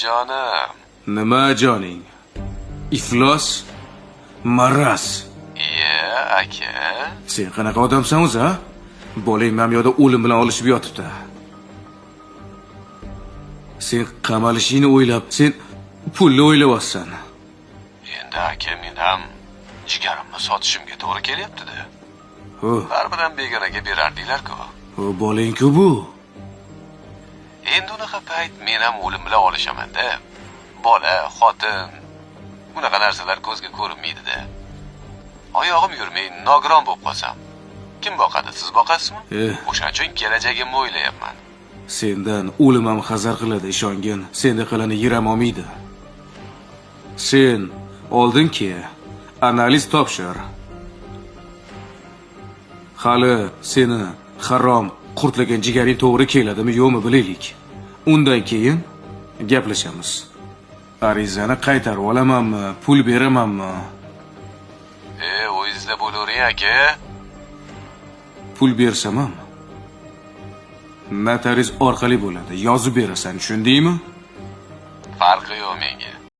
jonim. Nima joning? Iflos, maraz. Iye, aka. Sen qanaqa odamsan o'zi, ha? Bolang mamyoda o'lim bilan olishib yotibdi. Sen qamalishingni o'ylab, sen pulni o'ylayapsan. Endi aka, men ham jigarimni sotishimga to'g'ri kelyapti-da. Baribir begonaga berardinglar-ku. Bolang-ku bu. Endi unaqa payt men ham o'lim bilan olishaman-da. Bola, xotin, bunaqa narsalar ko'zga ko'rinmaydi-da. Oyog'im yurmay nogiron bo'lib qolsam, kim boqadi? Siz boqasizmi? O'shaning uchun kelajagimni o'ylayapman. Sendan o'lim ham hazar qiladi, ishongin. Senda qalani yiram olmaydi. Sen oldinki analiz topshir. Hali seni harom qurtlagan jigaring to'g'ri keladimi, yo'qmi bilaylik. Undan keyin gaplashamiz. Arizani qaytarib olamanmi, pul beramanmi? O'yingizda bo'lavering aka. Pul bersam ham notariz orqali bo'ladi. Yozib berasan, tushundingmi? Farqi yo'q menga.